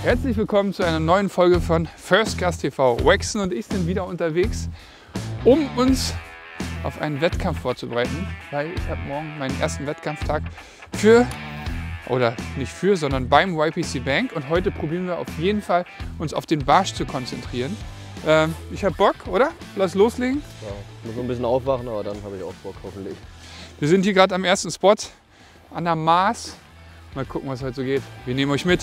Herzlich willkommen zu einer neuen Folge von First Cast TV. Waxen und ich sind wieder unterwegs, um uns auf einen Wettkampf vorzubereiten, weil ich habe morgen meinen ersten Wettkampftag sondern beim YPC Bank, und heute probieren wir auf jeden Fall uns auf den Barsch zu konzentrieren. Ich habe Bock, oder? Lass loslegen. Ja, muss noch ein bisschen aufwachen, aber dann habe ich auch Bock, hoffentlich. Wir sind hier gerade am ersten Spot an der Maas. Mal gucken, was heute so geht. Wir nehmen euch mit.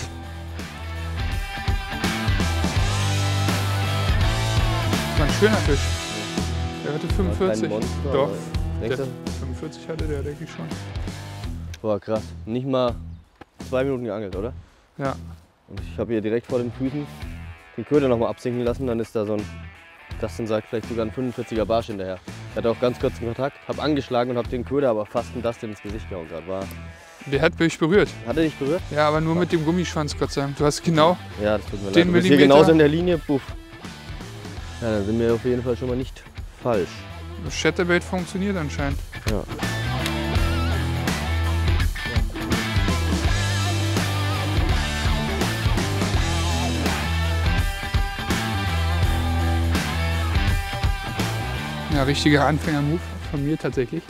Das war ein schöner Fisch. Der hatte 45. Monster, Doch, der 45 hatte der, denke ich schon. Boah, krass. Nicht mal 2 Minuten geangelt, oder? Ja. Und ich habe hier direkt vor den Füßen den Köder noch mal absinken lassen. Dann ist da so ein, das sagt vielleicht sogar ein 45er Barsch hinterher. Ich hatte auch ganz kurzen Kontakt, habe angeschlagen und habe den Köder aber fast ein Dustin ins Gesicht gehauen gerade. Der hat mich berührt. Hat er dich berührt? Ja, aber nur mit dem Gummischwanz, Gott sei Dank. Du hast genau Ja, das tut mir den leid. Du bist hier Millimeter. genauso in der Linie. Puff. Ja, dann sind wir auf jeden Fall schon mal nicht falsch. Das Chatterbait funktioniert anscheinend. Ja. Ja, richtiger Anfänger-Move von mir tatsächlich.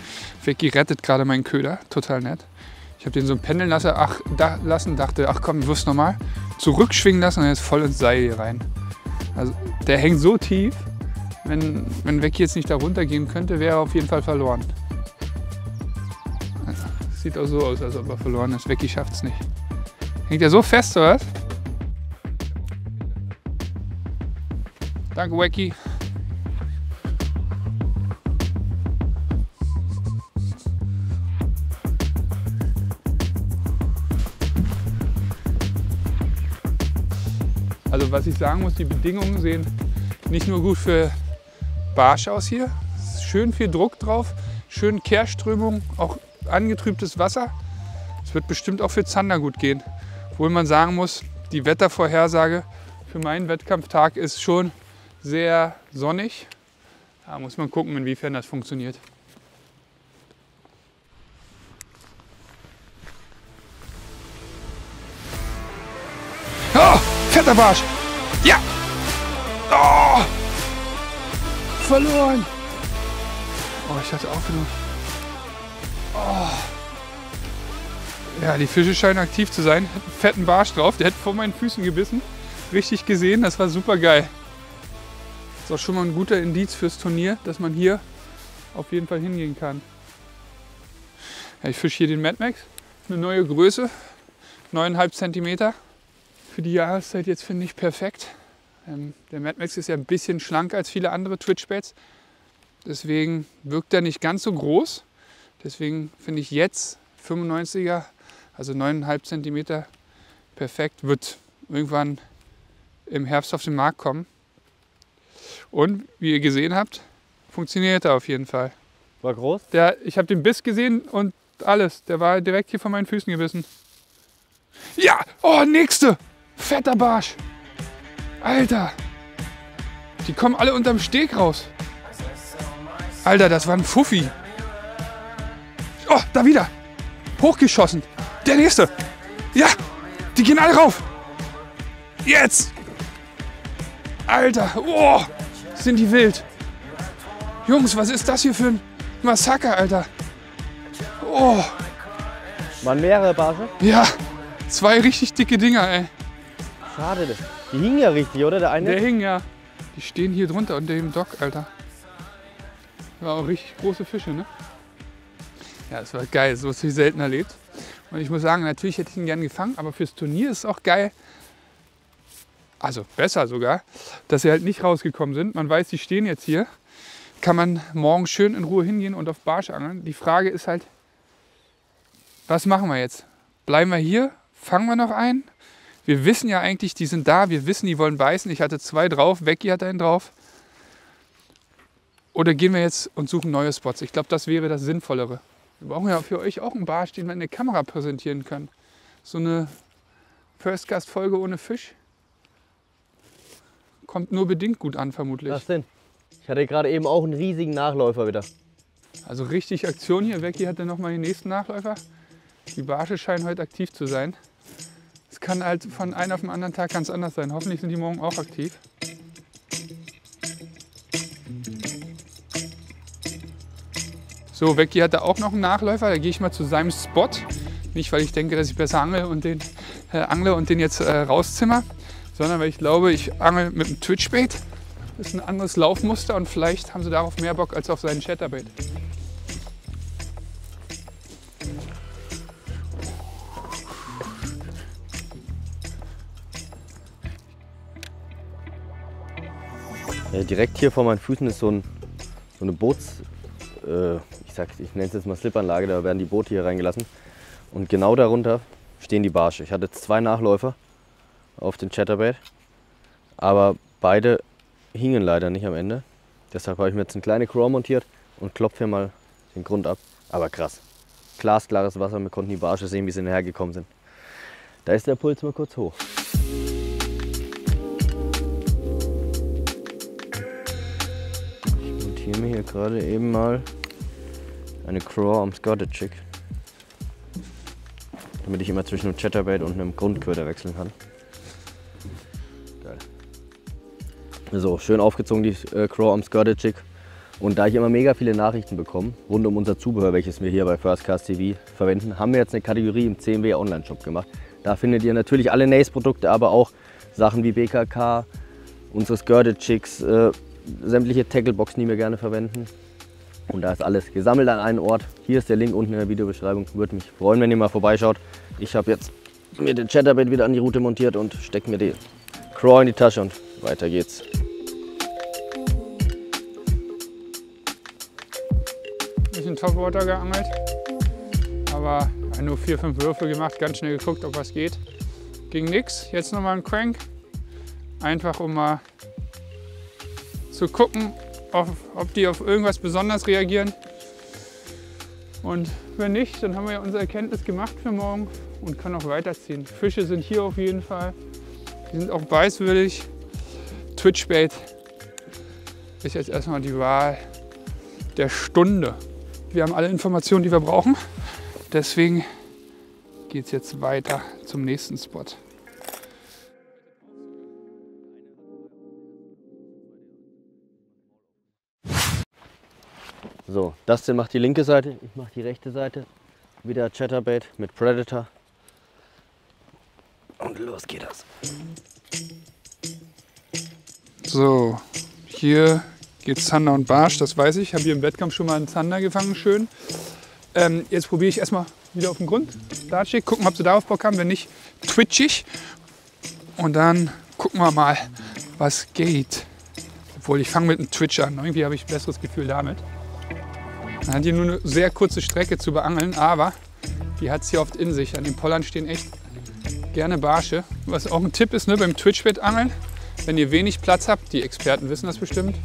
Vicky rettet gerade meinen Köder, total nett. Ich habe den so pendeln lassen, dachte, ach komm, ich wusste nochmal. Zurückschwingen lassen und jetzt voll ins Seil hier rein. Also der hängt so tief, wenn Vicky jetzt nicht da runtergehen könnte, wäre er auf jeden Fall verloren. Sieht auch so aus, als ob er verloren ist. Vicky schafft es nicht. Hängt er so fest, oder was? Danke, Vicky. Also was ich sagen muss, die Bedingungen sehen nicht nur gut für Barsch aus hier. Es ist schön viel Druck drauf, schön Kehrströmung, auch angetrübtes Wasser. Es wird bestimmt auch für Zander gut gehen. Obwohl man sagen muss, die Wettervorhersage für meinen Wettkampftag ist schon sehr sonnig. Da muss man gucken, inwiefern das funktioniert. Oh, fetter Barsch! Ja! Oh! Verloren! Oh, ich hatte auch genug. Oh. Ja, die Fische scheinen aktiv zu sein. Hat einen fetten Barsch drauf. Der hat vor meinen Füßen gebissen. Richtig gesehen, das war super geil. Ist auch schon mal ein guter Indiz fürs Turnier, dass man hier auf jeden Fall hingehen kann. Ja, ich fische hier den Mad Max. Eine neue Größe. 9,5 cm. Für die Jahreszeit jetzt finde ich perfekt. Der Mad Max ist ja ein bisschen schlanker als viele andere Twitch-Baits. Deswegen wirkt er nicht ganz so groß. Deswegen finde ich jetzt 95er, also 9,5 cm, perfekt. Wird irgendwann im Herbst auf den Markt kommen. Und wie ihr gesehen habt, funktioniert er auf jeden Fall. War groß? Ich habe den Biss gesehen und alles. Der war direkt hier von meinen Füßen gebissen. Ja, oh, nächste! Fetter Barsch! Alter! Die kommen alle unterm Steg raus. Alter, das war ein Fuffi. Oh, da wieder! Hochgeschossen! Der nächste! Ja! Die gehen alle rauf! Jetzt! Alter! Oh! Sind die wild! Jungs, was ist das hier für ein Massaker, Alter? Oh! Waren mehrere Barsche? Ja! 2 richtig dicke Dinger, ey. Schade. Die hingen ja richtig, oder? Der eine? Der hing ja. Die stehen hier drunter unter dem Dock, Alter. War auch richtig große Fische, ne? Ja, das war geil. So ist es selten erlebt. Und ich muss sagen, natürlich hätte ich ihn gern gefangen, aber fürs Turnier ist es auch geil. Also besser sogar, dass sie halt nicht rausgekommen sind. Man weiß, die stehen jetzt hier. Kann man morgen schön in Ruhe hingehen und auf Barsch angeln. Die Frage ist halt, was machen wir jetzt? Bleiben wir hier? Fangen wir noch einen? Wir wissen ja eigentlich, die sind da. Wir wissen, die wollen beißen. Ich hatte 2 drauf. Vicky hat einen drauf. Oder gehen wir jetzt und suchen neue Spots? Ich glaube, das wäre das Sinnvollere. Wir brauchen ja für euch auch einen Barsch, den wir in der Kamera präsentieren können. So eine First-Cast-Folge ohne Fisch kommt nur bedingt gut an, vermutlich. Was denn? Ich hatte gerade eben auch einen riesigen Nachläufer wieder. Also richtig Aktion hier. Vicky hatte nochmal den nächsten Nachläufer. Die Barsche scheinen heute aktiv zu sein. Es kann halt von einem auf den anderen Tag ganz anders sein. Hoffentlich sind die morgen auch aktiv. So, Vecchi hat da auch noch einen Nachläufer. Da gehe ich mal zu seinem Spot. Nicht, weil ich denke, dass ich besser angle und den jetzt rauszimmer, sondern weil ich glaube, ich angel mit dem Twitchbait. Das ist ein anderes Laufmuster und vielleicht haben sie darauf mehr Bock als auf seinen Chatterbait. Ja, direkt hier vor meinen Füßen ist so eine ich nenne es jetzt mal Slipanlage, da werden die Boote hier reingelassen. Und genau darunter stehen die Barsche. Ich hatte jetzt 2 Nachläufer auf den Chatterbait, aber beide hingen leider nicht am Ende. Deshalb habe ich mir jetzt eine kleine Craw montiert und klopfe hier mal den Grund ab. Aber krass. Glasklares Wasser, wir konnten die Barsche sehen, wie sie hergekommen sind. Da ist der Puls mal kurz hoch. Ich montiere mir hier gerade eben mal eine Craw am Scotted Chick, damit ich immer zwischen einem Chatterbait und einem Grundköder wechseln kann. Geil. So, schön aufgezogen die Craw am Scotted Chick. Und da ich immer mega viele Nachrichten bekomme, rund um unser Zubehör, welches wir hier bei First Cast TV verwenden, haben wir jetzt eine Kategorie im CMW Online Shop gemacht. Da findet ihr natürlich alle Nace Produkte, aber auch Sachen wie BKK, unsere Skirted Chicks, sämtliche Tackleboxen, die wir gerne verwenden. Und da ist alles gesammelt an einem Ort. Hier ist der Link unten in der Videobeschreibung. Würde mich freuen, wenn ihr mal vorbeischaut. Ich habe jetzt mir den Chatterbait wieder an die Route montiert und stecke mir die Craw in die Tasche und weiter geht's. Ein bisschen Topwater geangelt, aber nur 4, 5 Würfe gemacht, ganz schnell geguckt, ob was geht. Ging nix. Jetzt nochmal ein Crank. Einfach um mal zu gucken, ob die auf irgendwas besonders reagieren. Und wenn nicht, dann haben wir ja unsere Erkenntnis gemacht für morgen und können auch weiterziehen. Fische sind hier auf jeden Fall. Die sind auch beißwillig. Twitchbait ist jetzt erstmal die Wahl der Stunde. Wir haben alle Informationen, die wir brauchen. Deswegen geht es jetzt weiter zum nächsten Spot. So, Dustin macht die linke Seite, ich mache die rechte Seite. Wieder Chatterbait mit Predator. Und los geht das. So, hier geht Zander und Barsch, das weiß ich. Ich habe hier im Wettkampf schon mal einen Zander gefangen, schön. Jetzt probiere ich erstmal wieder auf den Grund. Latschig, gucken, ob sie darauf Bock haben. Wenn nicht, twitchig. Und dann gucken wir mal, was geht. Obwohl, ich fange mit einem Twitch an. Irgendwie habe ich ein besseres Gefühl damit. Man hat hier nur eine sehr kurze Strecke zu beangeln, aber die hat es hier oft in sich. An den Pollern stehen echt gerne Barsche. Was auch ein Tipp ist, ne, beim Twitchbait-Angeln, wenn ihr wenig Platz habt, die Experten wissen das bestimmt,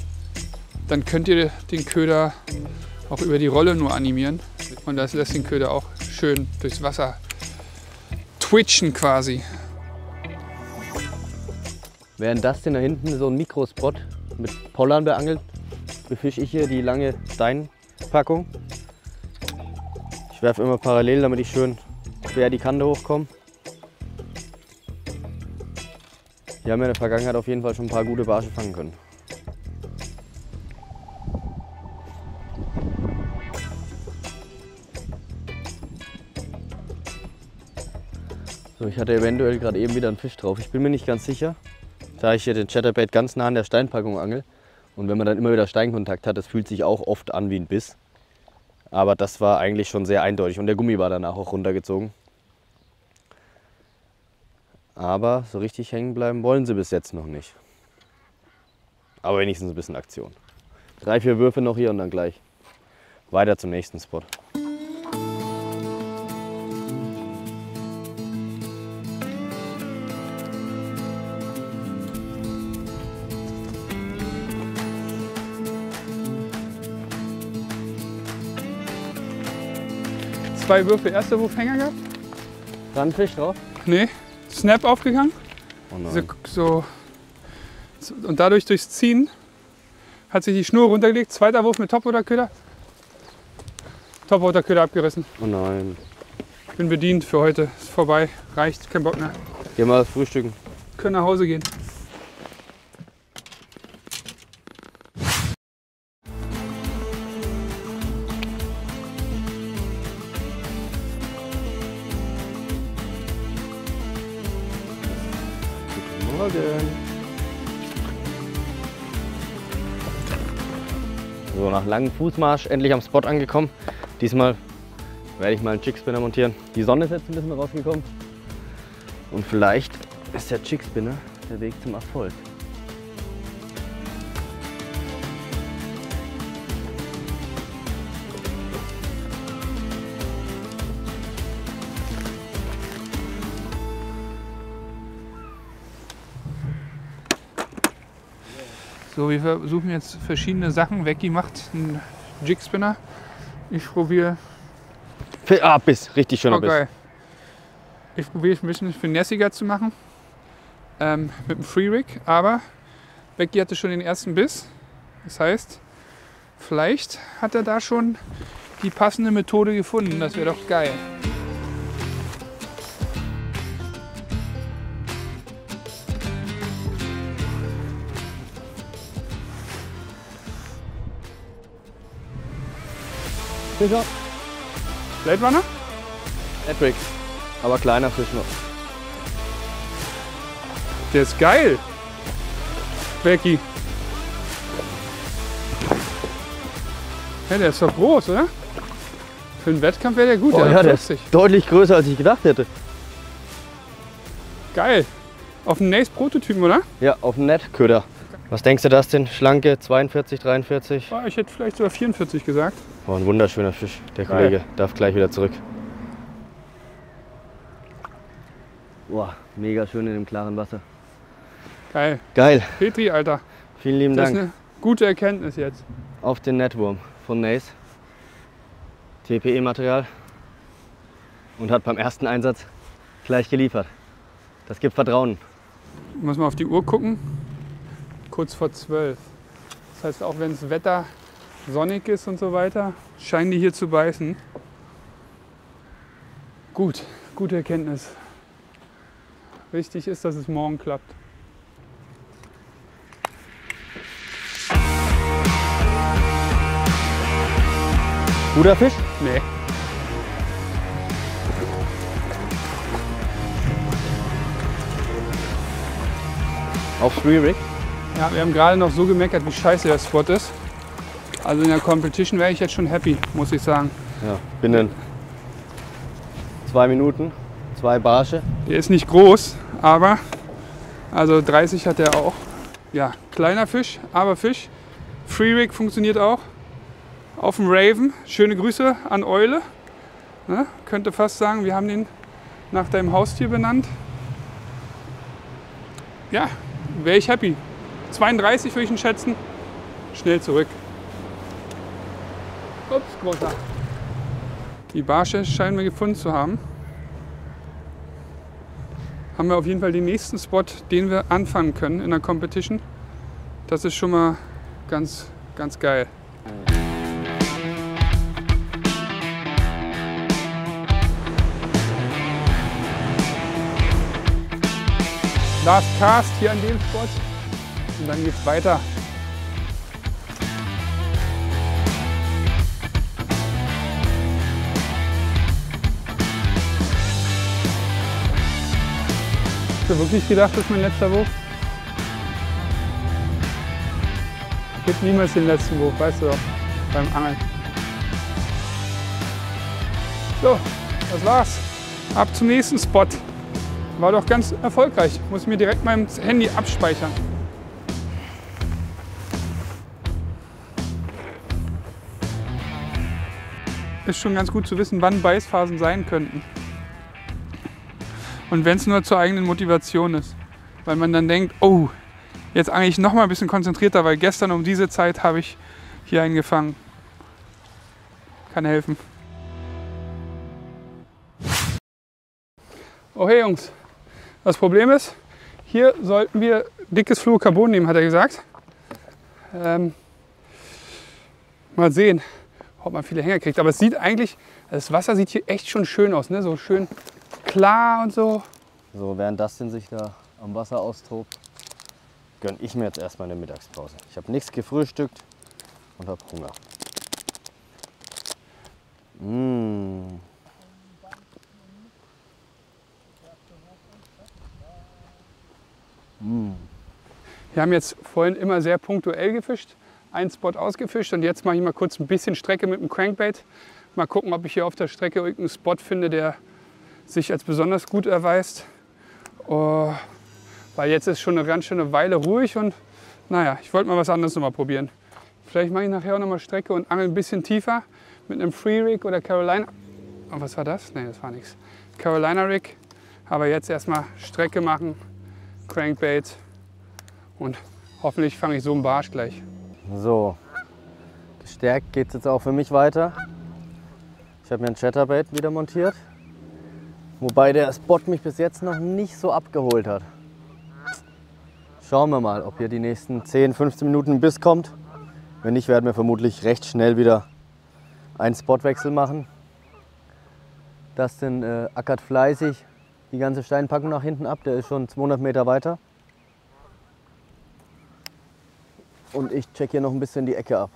dann könnt ihr den Köder auch über die Rolle nur animieren. Und das lässt den Köder auch schön durchs Wasser twitchen quasi. Während das denn da hinten so ein Mikrospot mit Pollern beangelt, befische ich hier die lange Steinpackung. Ich werfe immer parallel, damit ich schön quer die Kante hochkomme. Hier haben wir in der Vergangenheit auf jeden Fall schon ein paar gute Barsche fangen können. So, ich hatte eventuell gerade eben wieder einen Fisch drauf. Ich bin mir nicht ganz sicher, da ich hier den Chatterbait ganz nah an der Steinpackung angel. Und wenn man dann immer wieder Steinkontakt hat, das fühlt sich auch oft an wie ein Biss. Aber das war eigentlich schon sehr eindeutig und der Gummi war danach auch runtergezogen. Aber so richtig hängen bleiben wollen sie bis jetzt noch nicht. Aber wenigstens ein bisschen Aktion. 3, 4 Würfe noch hier und dann gleich weiter zum nächsten Spot. Zwei Würfe, erster Wurf Hänger gehabt? Randfisch drauf? Nee, Snap aufgegangen. Oh nein. Und dadurch durchs Ziehen hat sich die Schnur runtergelegt. Zweiter Wurf mit Topwater-Köder. Topwater-Köder abgerissen. Oh nein. Bin bedient für heute. Ist vorbei. Reicht. Kein Bock mehr. Gehen wir frühstücken. Können nach Hause gehen. Guten Morgen. So, nach langem Fußmarsch endlich am Spot angekommen. Diesmal werde ich mal einen Jigspinner montieren. Die Sonne ist jetzt ein bisschen rausgekommen. Und vielleicht ist der Jigspinner der Weg zum Erfolg. So, wir versuchen jetzt verschiedene Sachen. Vecchi macht einen Jigspinner. Ich probiere. Biss, richtig schöner Biss. Okay. Ich probiere ein bisschen finessiger zu machen. Mit dem Free Rig. Aber Vecchi hatte schon den ersten Biss. Das heißt, vielleicht hat er da schon die passende Methode gefunden. Das wäre doch geil. Fischer. Blade Runner? Epic. Aber kleiner Fisch noch. Der ist geil. Vecchi. Ja, der ist doch groß, oder? Für einen Wettkampf wäre der gut. Oh, der ja, hat der 50. ist deutlich größer, als ich gedacht hätte. Geil. Auf dem Nace Prototypen, oder? Ja, auf dem Netköder. Was denkst du, das denn? Schlanke 42, 43? Oh, ich hätte vielleicht sogar 44 gesagt. Oh, ein wunderschöner Fisch. Der Geil. Kollege darf gleich wieder zurück. Boah, mega schön in dem klaren Wasser. Geil. Geil. Petri, Alter. Vielen lieben Das ist Dank. eine gute Erkenntnis jetzt. Auf den Netwurm von Nace. TPE-Material. Und hat beim ersten Einsatz gleich geliefert. Das gibt Vertrauen. Muss man auf die Uhr gucken. Kurz vor 12. Das heißt, auch wenn das Wetter sonnig ist und so weiter, scheinen die hier zu beißen. Gut, gute Erkenntnis. Wichtig ist, dass es morgen klappt. Guter Fisch? Nee. Auf Free Rig. Ja, wir haben gerade noch so gemeckert, wie scheiße der Spot ist. Also in der Competition wäre ich jetzt schon happy, muss ich sagen. Ja, binnen 2 Minuten, 2 Barsche. Der ist nicht groß, aber also 30 hat er auch. Ja, kleiner Fisch, aber Fisch. Free Rig funktioniert auch. Auf dem Raven. Schöne Grüße an Eule. Ne? Könnte fast sagen, wir haben den nach deinem Haustier benannt. Ja, wäre ich happy. 32 würde ich ihn schätzen. Schnell zurück. Ups, großer. Die Barsche scheinen wir gefunden zu haben. Haben wir auf jeden Fall den nächsten Spot, den wir anfangen können in der Competition. Das ist schon mal ganz, ganz geil. Last Cast hier an dem Spot und dann geht's weiter. Hast du wirklich gedacht, das ist mein letzter Wurf? Ich gebe niemals den letzten Wurf, weißt du doch, beim Angeln. So, das war's. Ab zum nächsten Spot. War doch ganz erfolgreich. Muss mir direkt mein Handy abspeichern. Ist schon ganz gut zu wissen, wann Beißphasen sein könnten. Und wenn es nur zur eigenen Motivation ist. Weil man dann denkt, oh, jetzt angel ich noch mal ein bisschen konzentrierter, weil gestern um diese Zeit habe ich hier einen gefangen. Kann helfen. Oh hey Jungs. Das Problem ist, hier sollten wir dickes Fluorocarbon nehmen, hat er gesagt. Mal sehen, ob man viele Hänger kriegt. Aber es sieht eigentlich, das Wasser sieht hier echt schon schön aus, ne? So schön klar und so. So, während Dustin sich da am Wasser austobt, gönne ich mir jetzt erstmal eine Mittagspause. Ich habe nichts gefrühstückt und habe Hunger. Wir haben jetzt vorhin immer sehr punktuell gefischt, einen Spot ausgefischt und jetzt mache ich mal kurz ein bisschen Strecke mit dem Crankbait. Mal gucken, ob ich hier auf der Strecke irgendeinen Spot finde, der sich als besonders gut erweist. Oh, weil jetzt ist schon eine ganz schöne Weile ruhig und naja, ich wollte mal was anderes noch mal probieren. Vielleicht mache ich nachher auch noch mal Strecke und angel ein bisschen tiefer mit einem Free Rig oder Carolina. Oh, was war das? Ne, das war nichts. Carolina Rig. Aber jetzt erstmal Strecke machen, Crankbait und hoffentlich fange ich so einen Barsch gleich. So, gestärkt geht es jetzt auch für mich weiter. Ich habe mir ein Chatterbait wieder montiert, wobei der Spot mich bis jetzt noch nicht so abgeholt hat. Schauen wir mal, ob hier die nächsten 10, 15 Minuten ein Biss kommt. Wenn nicht, werden wir vermutlich recht schnell wieder einen Spotwechsel machen. Dustin ackert fleißig die ganze Steinpackung nach hinten ab, der ist schon 200 Meter weiter. Und ich check hier noch ein bisschen die Ecke ab.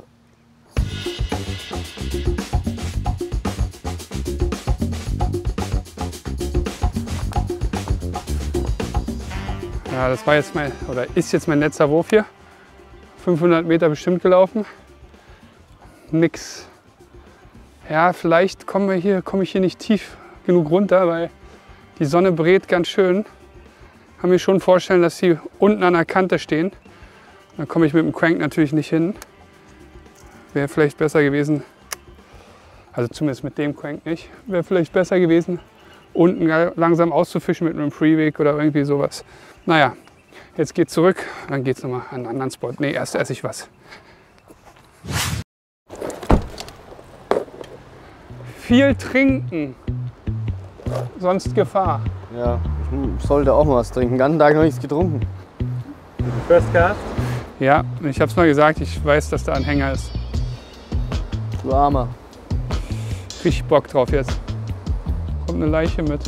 Ja, das war jetzt ist jetzt mein letzter Wurf hier. 500 Meter bestimmt gelaufen. Nix. Ja, vielleicht komme ich hier nicht tief genug runter, weil die Sonne brät ganz schön. Kann mir schon vorstellen, dass sie unten an der Kante stehen. Da komme ich mit dem Crank natürlich nicht hin. Wäre vielleicht besser gewesen, also zumindest mit dem Crank nicht, wäre vielleicht besser gewesen, unten langsam auszufischen mit einem Freeweg oder irgendwie sowas. Naja, jetzt geht's zurück, dann geht's nochmal an einen anderen Spot. Nee, erst esse ich was. Viel trinken, sonst Gefahr. Ja, ich sollte auch mal was trinken. Den ganzen Tag noch nichts getrunken. First Cast? Ja, ich habe es mal gesagt, ich weiß, dass da ein Hänger ist. Du Armer. Richtig Bock drauf jetzt. Kommt eine Leiche mit.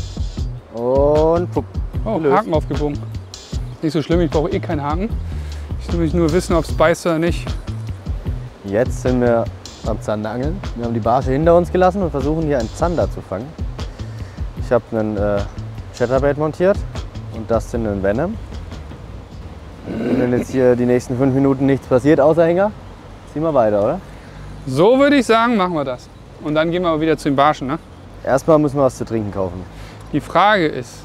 Und pupp. Oh, Gelöst. Haken aufgebogen. Nicht so schlimm, ich brauche eh keinen Haken. Ich will nur wissen, ob es beißt oder nicht. Jetzt sind wir am Zanderangeln. Wir haben die Barsche hinter uns gelassen und versuchen hier einen Zander zu fangen. Ich habe einen Chatterbait montiert und das sind einen Venom. Und wenn jetzt hier die nächsten 5 Minuten nichts passiert außer Hänger, ziehen wir weiter, oder? So würde ich sagen, machen wir das. Und dann gehen wir aber wieder zu den Barschen. Ne? Erstmal müssen wir was zu trinken kaufen. Die Frage ist,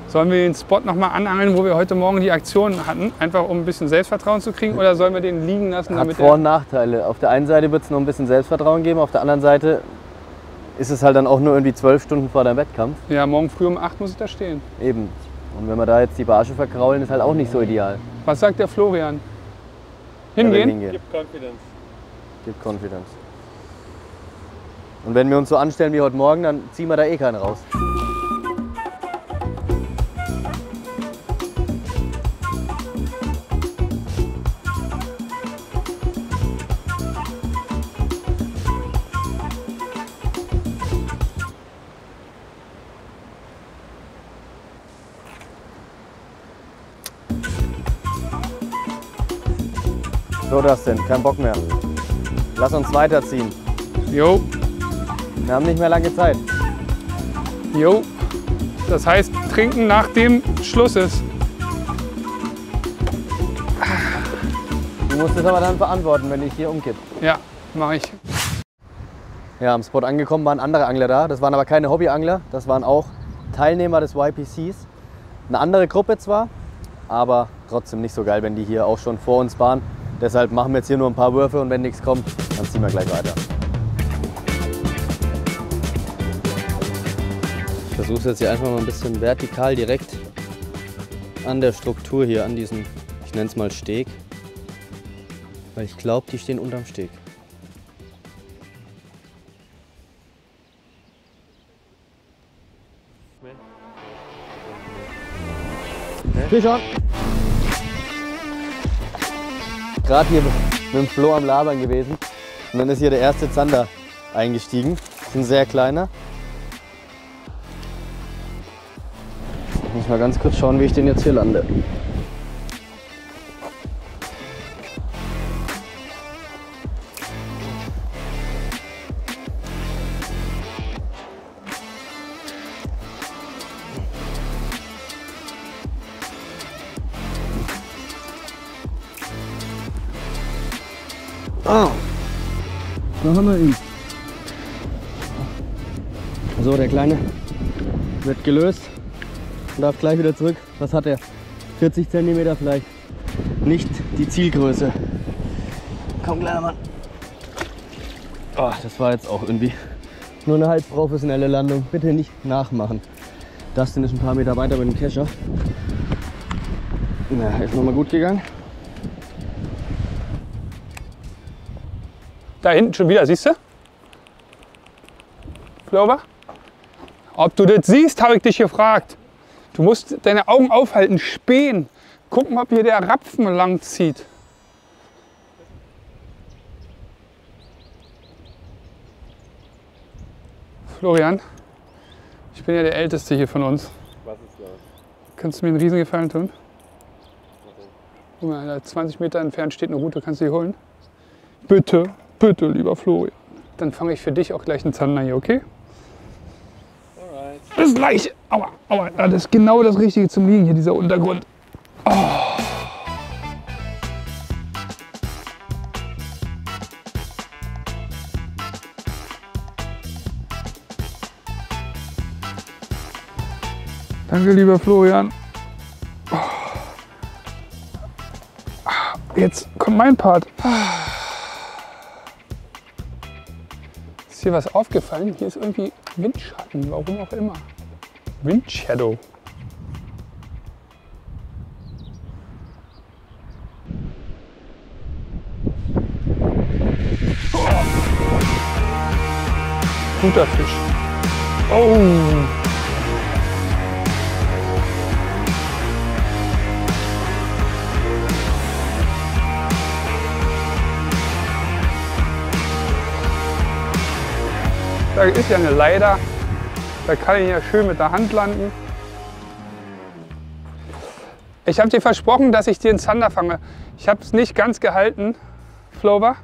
sollen wir den Spot nochmal anangeln, wo wir heute Morgen die Aktion hatten, einfach um ein bisschen Selbstvertrauen zu kriegen, oder sollen wir den liegen lassen? Hat Vor- und Nachteile. Auf der einen Seite wird es noch ein bisschen Selbstvertrauen geben, auf der anderen Seite ist es halt dann auch nur irgendwie 12 Stunden vor deinem Wettkampf. Ja, morgen früh um 8 muss ich da stehen. Eben. Und wenn wir da jetzt die Barsche verkraulen, ist halt auch nicht so ideal. Was sagt der Florian? Ja, Hingehen? Gib Confidence. Gibt Confidence. Und wenn wir uns so anstellen wie heute Morgen, dann ziehen wir da eh keinen raus. So, Dustin, kein Bock mehr. Lass uns weiterziehen. Jo, Wir haben nicht mehr lange Zeit. jo. Das heißt, trinken nachdem Schluss ist. Du musst es aber dann verantworten, wenn ich hier umkipp. Ja, mache ich. Ja, am Spot angekommen waren andere Angler da. Das waren aber keine Hobbyangler, das waren auch Teilnehmer des YPCs. Eine andere Gruppe zwar, aber trotzdem nicht so geil, wenn die hier auch schon vor uns waren. Deshalb machen wir jetzt hier nur ein paar Würfe und wenn nichts kommt, dann ziehen wir gleich weiter. Ich versuche es jetzt hier einfach mal ein bisschen vertikal direkt an der Struktur hier, an diesem, ich nenne es mal Steg. Weil ich glaube, die stehen unterm Steg. Fisch an! Gerade hier mit dem Flo am Labern gewesen. Und dann ist hier der erste Zander eingestiegen. Das ist ein sehr kleiner. Muss mal ganz kurz schauen, wie ich den jetzt hier lande. Ah, da haben wir ihn. So, der Kleine wird gelöst und darf gleich wieder zurück. Was hat er? 40 cm vielleicht. Nicht die Zielgröße. Komm, kleiner Mann. Oh, das war jetzt auch irgendwie nur eine halb professionelle Landung. Bitte nicht nachmachen. Dustin ist ein paar Meter weiter mit dem Kescher. Na, ist nochmal gut gegangen. Da hinten schon wieder, siehst du? Flover? Ob du das siehst, habe ich dich gefragt. Du musst deine Augen aufhalten, spähen. Gucken, ob hier der Rapfen lang zieht. Florian, ich bin ja der Älteste hier von uns. Was ist los? Kannst du mir einen Riesengefallen tun? Guck mal, da 20 Meter entfernt steht eine Route, kannst du die holen? Bitte, bitte, lieber Florian. Dann fange ich für dich auch gleich einen Zander hier, okay? Alright. Das gleiche. Aua, aua, das ist genau das Richtige zum Liegen hier, dieser Untergrund. Oh. Danke, lieber Florian. Oh. Jetzt kommt mein Part. Ist hier was aufgefallen? Hier ist irgendwie Windschatten, warum auch immer. Windshadow. Oh. Guter Fisch. Oh. Da ist ja eine Leiter, da kann ich ja schön mit der Hand landen. Ich habe dir versprochen, dass ich dir einen Zander fange. Ich habe es nicht ganz gehalten, Flover.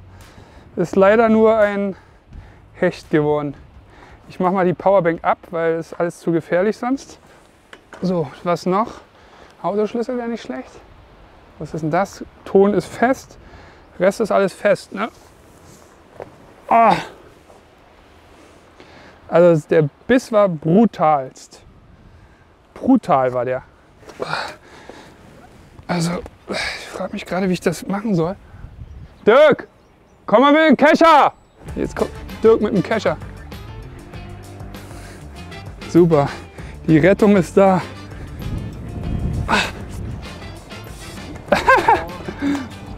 Ist leider nur ein Hecht geworden. Ich mache mal die Powerbank ab, weil es alles zu gefährlich sonst. So, was noch? Autoschlüssel wäre nicht schlecht. Was ist denn das? Ton ist fest, Rest ist alles fest, ne? Oh. Also der Biss war brutalst. Brutal war der. Also, ich frage mich gerade, wie ich das machen soll. Dirk, komm mal mit dem Kescher! Jetzt kommt Dirk mit dem Kescher. Super, die Rettung ist da.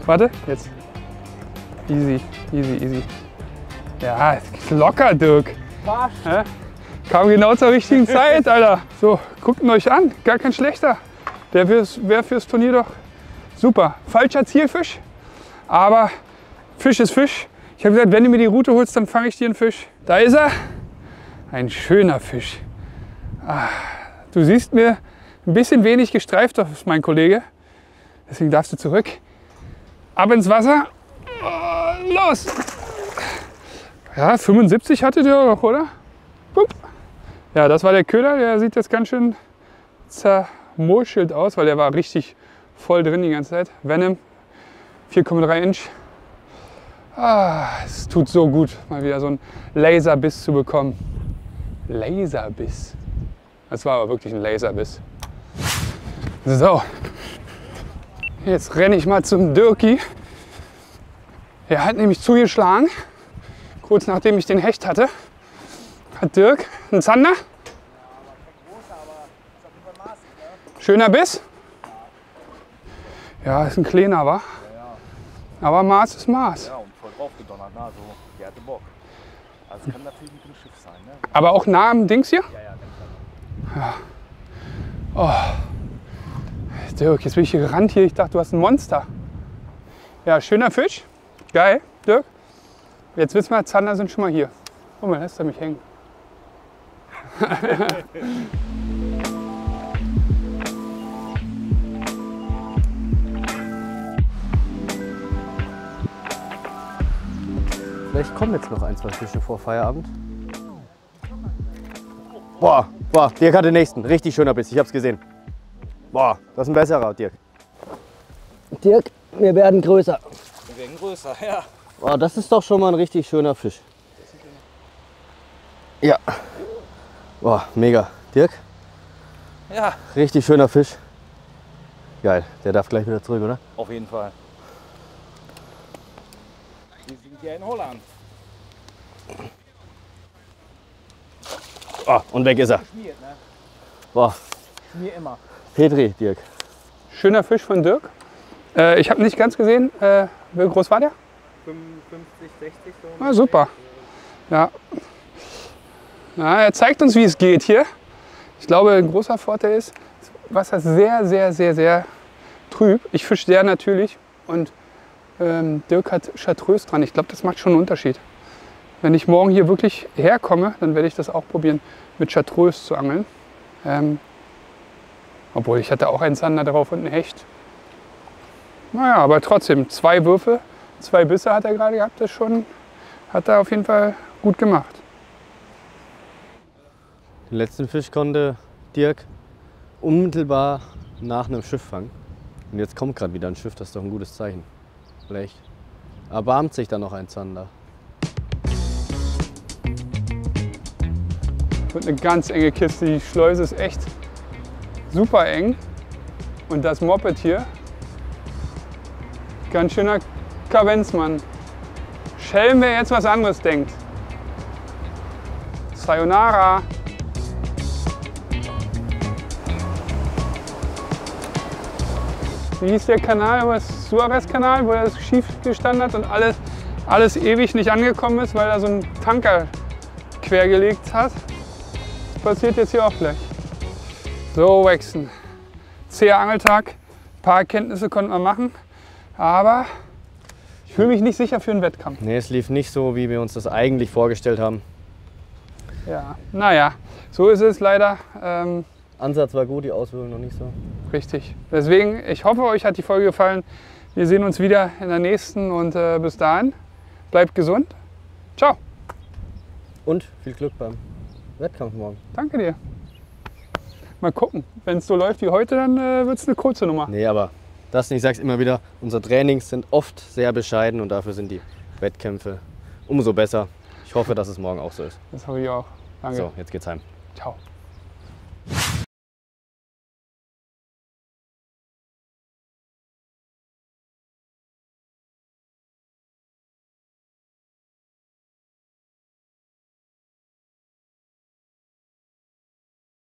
Warte, jetzt. Easy, easy, easy. Ja, locker, Dirk. Ja, kam genau zur richtigen Zeit, Alter. So, guckt ihn euch an, gar kein schlechter. Der wäre fürs Turnier doch super. Falscher Zielfisch, aber Fisch ist Fisch. Ich habe gesagt, wenn du mir die Route holst, dann fange ich dir einen Fisch. Da ist er. Ein schöner Fisch. Ah, du siehst mir ein bisschen wenig gestreift aus, mein Kollege. Deswegen darfst du zurück. Ab ins Wasser. Oh, los! Ja, 75 hatte der auch, oder? Bup. Ja, das war der Köder. Der sieht jetzt ganz schön zermurschelt aus, weil der war richtig voll drin die ganze Zeit. Venom, 4,3 Inch. Ah, es tut so gut, mal wieder so einen Laserbiss zu bekommen. Laserbiss. Das war aber wirklich ein Laserbiss. So, jetzt renne ich mal zum Dirki. Er hat nämlich zugeschlagen. Kurz nachdem ich den Hecht hatte, hat Dirk einen Zander. Schöner Biss. Ja, ist ein kleiner, wa? Aber Maß ist Maß. Ja, und voll drauf gedonnert, ne? Also, der hatte Bock. Also, kann natürlich mit dem Schiff sein, ne? Aber auch nah am Dings hier? Ja, ganz klar. Oh. Dirk, jetzt bin ich hier gerannt hier. Ich dachte, du hast ein Monster. Ja, schöner Fisch. Geil, Dirk. Jetzt wissen wir, Zander sind schon mal hier. Guck mal, lässt er mich hängen. Vielleicht kommen jetzt noch ein, zwei Fische vor Feierabend. Boah, boah, Dirk hat den nächsten. Richtig schöner Biss, ich hab's gesehen. Boah, das ist ein besserer, Dirk. Dirk, wir werden größer. Wir werden größer, ja. Boah, das ist doch schon mal ein richtig schöner Fisch. Ja. Boah, mega. Dirk, Ja, richtig schöner Fisch. Geil, der darf gleich wieder zurück, oder? auf jeden Fall. Wir sind hier in Holland. Oh, und weg ist er. Schmiert, ne? Boah, Schmier immer. Petri, Dirk. Schöner Fisch von Dirk. Ich habe nicht ganz gesehen, wie groß war der? 55, 60 so. Ah, super. Ja. Ja, er zeigt uns, wie es geht hier. Ich glaube, ein großer Vorteil ist, das Wasser ist sehr, sehr, sehr, sehr trüb. Ich fische sehr natürlich und Dirk hat Chartreuse dran. Ich glaube, das macht schon einen Unterschied. Wenn ich morgen hier wirklich herkomme, dann werde ich das auch probieren, mit Chartreuse zu angeln. Obwohl, ich hatte auch einen Zander drauf und einen Hecht. Naja, aber trotzdem, 2 Würfe, 2 Bisse hat er gerade gehabt. Das schon, hat er auf jeden Fall gut gemacht. Den letzten Fisch konnte Dirk unmittelbar nach einem Schiff fangen. Und jetzt kommt gerade wieder ein Schiff, das ist doch ein gutes Zeichen. Vielleicht erbarmt sich da noch ein Zander. Wird eine ganz enge Kiste. Die Schleuse ist echt super eng. Und das Moped hier, ganz schöner Kavenzmann. Schelm, wer jetzt was anderes denkt. Sayonara. Wie hieß der Kanal, das Suarez-Kanal, wo er schief gestanden hat und alles ewig nicht angekommen ist, weil er so einen Tanker quergelegt hat. Das passiert jetzt hier auch gleich. So, Waxen. Zäher Angeltag. Ein paar Erkenntnisse konnten wir machen, aber ich fühle mich nicht sicher für einen Wettkampf. Nee, es lief nicht so, wie wir uns das eigentlich vorgestellt haben. Ja, naja, so ist es leider. Ansatz war gut, die Ausführung noch nicht so. Richtig. Deswegen, ich hoffe, euch hat die Folge gefallen. Wir sehen uns wieder in der nächsten und bis dahin, bleibt gesund. Ciao. Und viel Glück beim Wettkampf morgen. Danke dir. Mal gucken. Wenn es so läuft wie heute, dann wird es eine kurze Nummer. Nee, aber das, ich sag's immer wieder, unsere Trainings sind oft sehr bescheiden und dafür sind die Wettkämpfe umso besser. Ich hoffe, dass es morgen auch so ist. Das hoffe ich auch. Danke. So, jetzt geht's heim. Ciao.